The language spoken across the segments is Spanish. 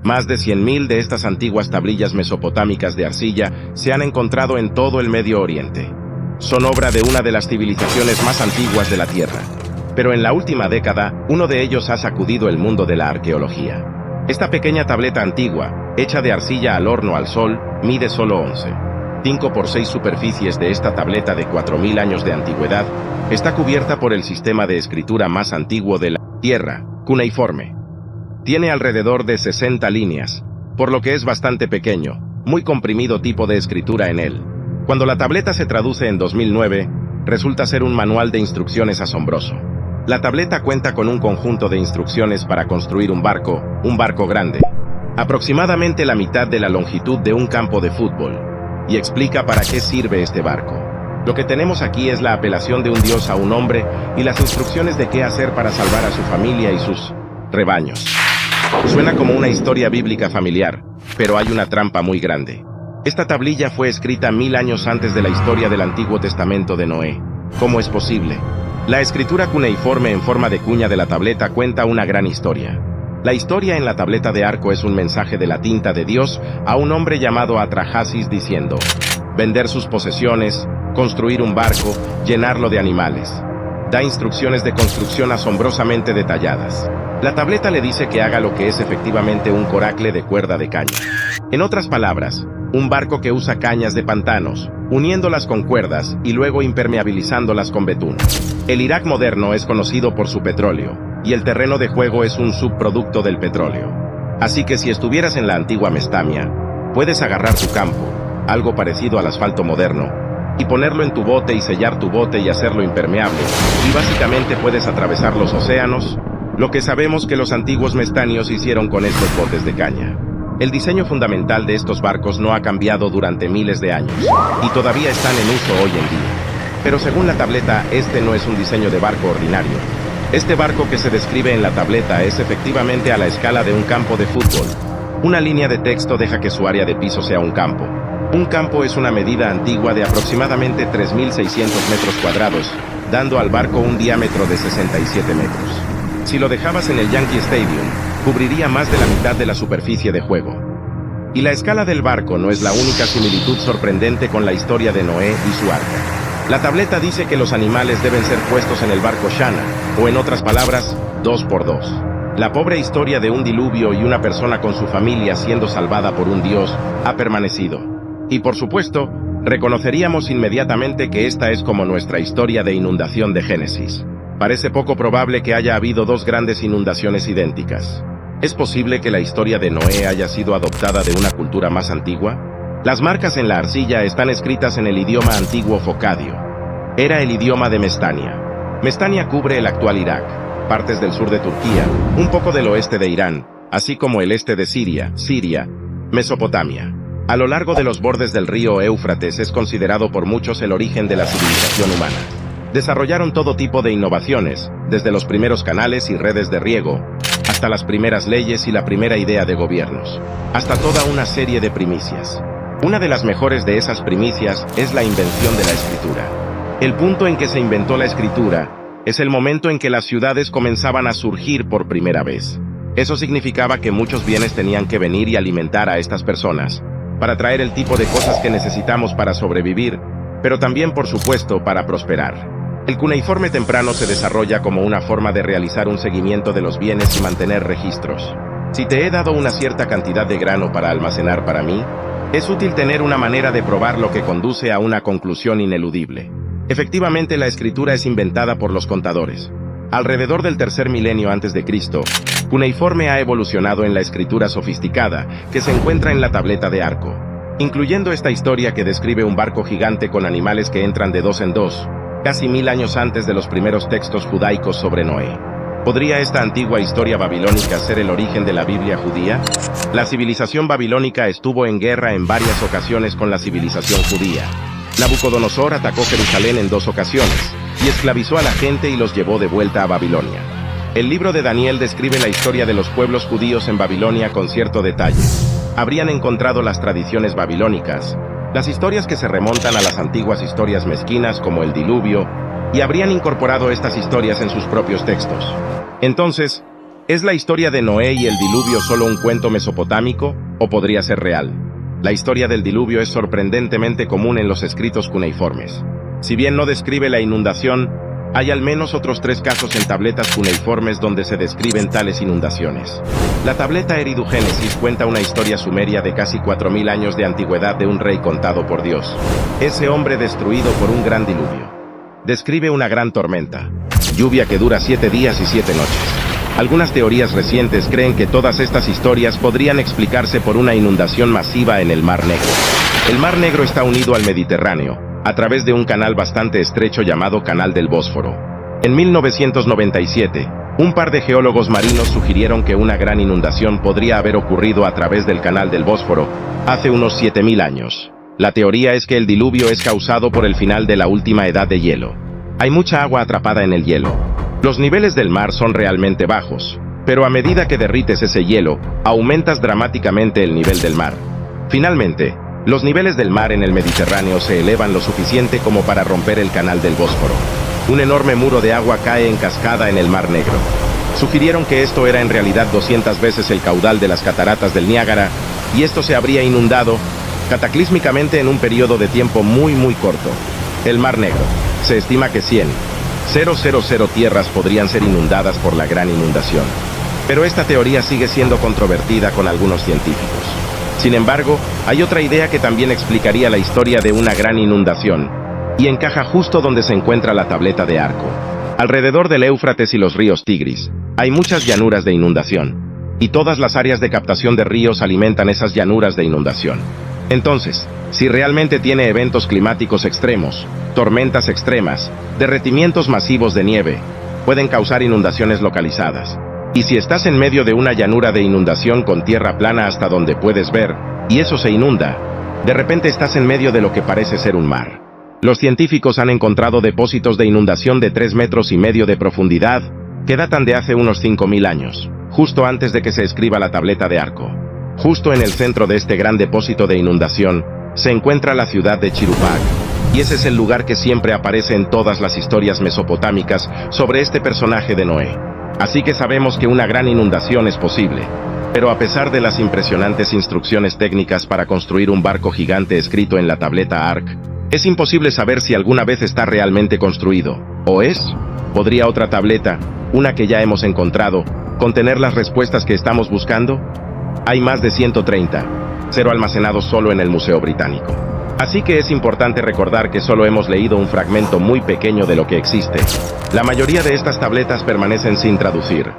Más de 100.000 de estas antiguas tablillas mesopotámicas de arcilla se han encontrado en todo el Medio Oriente. Son obra de una de las civilizaciones más antiguas de la Tierra. Pero en la última década, uno de ellos ha sacudido el mundo de la arqueología. Esta pequeña tableta antigua, hecha de arcilla al horno al sol, mide solo 11. 5 por 6 superficies de esta tableta de 4.000 años de antigüedad está cubierta por el sistema de escritura más antiguo de la Tierra, cuneiforme. Tiene alrededor de 60 líneas, por lo que es bastante pequeño, muy comprimido tipo de escritura en él. Cuando la tableta se traduce en 2009, resulta ser un manual de instrucciones asombroso. La tableta cuenta con un conjunto de instrucciones para construir un barco grande, aproximadamente la mitad de la longitud de un campo de fútbol, y explica para qué sirve este barco. Lo que tenemos aquí es la apelación de un dios a un hombre y las instrucciones de qué hacer para salvar a su familia y sus rebaños. Suena como una historia bíblica familiar, pero hay una trampa muy grande. Esta tablilla fue escrita 1000 años antes de la historia del Antiguo Testamento de Noé. ¿Cómo es posible? La escritura cuneiforme en forma de cuña de la tableta cuenta una gran historia. La historia en la tableta de arco es un mensaje de la tinta de Dios a un hombre llamado Atrahasis diciendo: vender sus posesiones, construir un barco, llenarlo de animales. Da instrucciones de construcción asombrosamente detalladas. La tableta le dice que haga lo que es efectivamente un coracle de cuerda de caña. En otras palabras, un barco que usa cañas de pantanos, uniéndolas con cuerdas y luego impermeabilizándolas con betún. El Irak moderno es conocido por su petróleo, y el terreno de juego es un subproducto del petróleo. Así que si estuvieras en la antigua Mesopotamia, puedes agarrar tu campo, algo parecido al asfalto moderno, y ponerlo en tu bote y sellar tu bote y hacerlo impermeable, y básicamente puedes atravesar los océanos, lo que sabemos que los antiguos mestanios hicieron con estos botes de caña. El diseño fundamental de estos barcos no ha cambiado durante miles de años, y todavía están en uso hoy en día. Pero según la tableta, este no es un diseño de barco ordinario. Este barco que se describe en la tableta es efectivamente a la escala de un campo de fútbol. Una línea de texto deja que su área de piso sea un campo. Un campo es una medida antigua de aproximadamente 3.600 metros cuadrados, dando al barco un diámetro de 67 metros. Si lo dejabas en el Yankee Stadium, cubriría más de la mitad de la superficie de juego. Y la escala del barco no es la única similitud sorprendente con la historia de Noé y su arca. La tableta dice que los animales deben ser puestos en el barco Shana, o en otras palabras, 2 por 2. La pobre historia de un diluvio y una persona con su familia siendo salvada por un dios ha permanecido. Y por supuesto, reconoceríamos inmediatamente que esta es como nuestra historia de inundación de Génesis. Parece poco probable que haya habido 2 grandes inundaciones idénticas. ¿Es posible que la historia de Noé haya sido adoptada de una cultura más antigua? Las marcas en la arcilla están escritas en el idioma antiguo focadio. Era el idioma de Mestania. Mestania cubre el actual Irak, partes del sur de Turquía, un poco del oeste de Irán, así como el este de Siria, Mesopotamia. A lo largo de los bordes del río Éufrates es considerado por muchos el origen de la civilización humana. Desarrollaron todo tipo de innovaciones, desde los primeros canales y redes de riego, hasta las primeras leyes y la primera idea de gobiernos, hasta toda una serie de primicias. Una de las mejores de esas primicias es la invención de la escritura. El punto en que se inventó la escritura es el momento en que las ciudades comenzaban a surgir por primera vez. Eso significaba que muchos bienes tenían que venir y alimentar a estas personas, para traer el tipo de cosas que necesitamos para sobrevivir, pero también, por supuesto, para prosperar. El cuneiforme temprano se desarrolla como una forma de realizar un seguimiento de los bienes y mantener registros. Si te he dado una cierta cantidad de grano para almacenar para mí, es útil tener una manera de probar lo que conduce a una conclusión ineludible. Efectivamente, la escritura es inventada por los contadores. Alrededor del tercer milenio antes de Cristo, cuneiforme ha evolucionado en la escritura sofisticada que se encuentra en la tableta de arco, incluyendo esta historia que describe un barco gigante con animales que entran de 2 en 2, casi 1000 años antes de los primeros textos judaicos sobre Noé. ¿Podría esta antigua historia babilónica ser el origen de la Biblia judía? La civilización babilónica estuvo en guerra en varias ocasiones con la civilización judía. Nabucodonosor atacó Jerusalén en 2 ocasiones, y esclavizó a la gente y los llevó de vuelta a Babilonia. El libro de Daniel describe la historia de los pueblos judíos en Babilonia con cierto detalle. Habrían encontrado las tradiciones babilónicas, las historias que se remontan a las antiguas historias mezquinas como el diluvio, y habrían incorporado estas historias en sus propios textos. Entonces, ¿Es la historia de Noé y el diluvio solo un cuento mesopotámico, o podría ser real? La historia del diluvio es sorprendentemente común en los escritos cuneiformes. Si bien no describe la inundación, hay al menos otros 3 casos en tabletas cuneiformes donde se describen tales inundaciones. La tableta Eridugénesis cuenta una historia sumeria de casi 4000 años de antigüedad de un rey contado por Dios, ese hombre destruido por un gran diluvio. Describe una gran tormenta, lluvia que dura 7 días y 7 noches. Algunas teorías recientes creen que todas estas historias podrían explicarse por una inundación masiva en el Mar Negro. El Mar Negro está unido al Mediterráneo, a través de un canal bastante estrecho llamado Canal del Bósforo. En 1997, un par de geólogos marinos sugirieron que una gran inundación podría haber ocurrido a través del Canal del Bósforo hace unos 7000 años. La teoría es que el diluvio es causado por el final de la última edad de hielo. Hay mucha agua atrapada en el hielo. Los niveles del mar son realmente bajos, pero a medida que derrites ese hielo, aumentas dramáticamente el nivel del mar. Finalmente, los niveles del mar en el Mediterráneo se elevan lo suficiente como para romper el Canal del Bósforo. Un enorme muro de agua cae en cascada en el Mar Negro. Sugirieron que esto era en realidad 200 veces el caudal de las cataratas del Niágara, y esto se habría inundado cataclísmicamente en un periodo de tiempo muy corto. El Mar Negro. Se estima que 100,000 tierras podrían ser inundadas por la gran inundación. Pero esta teoría sigue siendo controvertida con algunos científicos. Sin embargo, hay otra idea que también explicaría la historia de una gran inundación, y encaja justo donde se encuentra la tableta de Arco. Alrededor del Éufrates y los ríos Tigris, hay muchas llanuras de inundación, y todas las áreas de captación de ríos alimentan esas llanuras de inundación. Entonces, si realmente tiene eventos climáticos extremos, tormentas extremas, derretimientos masivos de nieve, pueden causar inundaciones localizadas. Y si estás en medio de una llanura de inundación con tierra plana hasta donde puedes ver, y eso se inunda, de repente estás en medio de lo que parece ser un mar. Los científicos han encontrado depósitos de inundación de 3,5 metros de profundidad, que datan de hace unos 5000 años, justo antes de que se escriba la tableta de Arco. Justo en el centro de este gran depósito de inundación, se encuentra la ciudad de Chirupag, y ese es el lugar que siempre aparece en todas las historias mesopotámicas sobre este personaje de Noé. Así que sabemos que una gran inundación es posible. Pero a pesar de las impresionantes instrucciones técnicas para construir un barco gigante escrito en la tableta Ark, es imposible saber si alguna vez está realmente construido. ¿O es? ¿Podría otra tableta, una que ya hemos encontrado, contener las respuestas que estamos buscando? Hay más de 130, 0 almacenados solo en el Museo Británico. Así que es importante recordar que solo hemos leído un fragmento muy pequeño de lo que existe. La mayoría de estas tabletas permanecen sin traducir.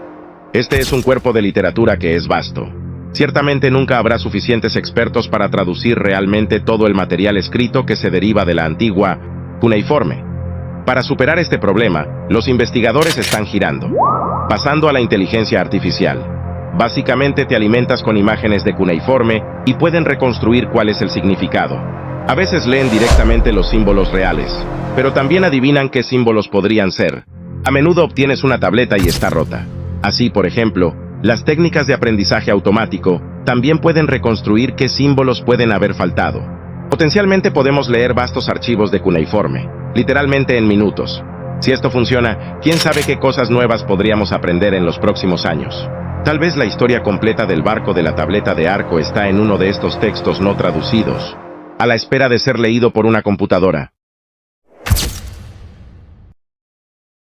Este es un cuerpo de literatura que es vasto. Ciertamente nunca habrá suficientes expertos para traducir realmente todo el material escrito que se deriva de la antigua cuneiforme. Para superar este problema, los investigadores están girando, pasando a la inteligencia artificial. Básicamente te alimentas con imágenes de cuneiforme y pueden reconstruir cuál es el significado. A veces leen directamente los símbolos reales, pero también adivinan qué símbolos podrían ser. A menudo obtienes una tableta y está rota. Así, por ejemplo, las técnicas de aprendizaje automático también pueden reconstruir qué símbolos pueden haber faltado. Potencialmente podemos leer vastos archivos de cuneiforme, literalmente en minutos. Si esto funciona, quién sabe qué cosas nuevas podríamos aprender en los próximos años. Tal vez la historia completa del barco de la tableta de Arco está en uno de estos textos no traducidos, a la espera de ser leído por una computadora.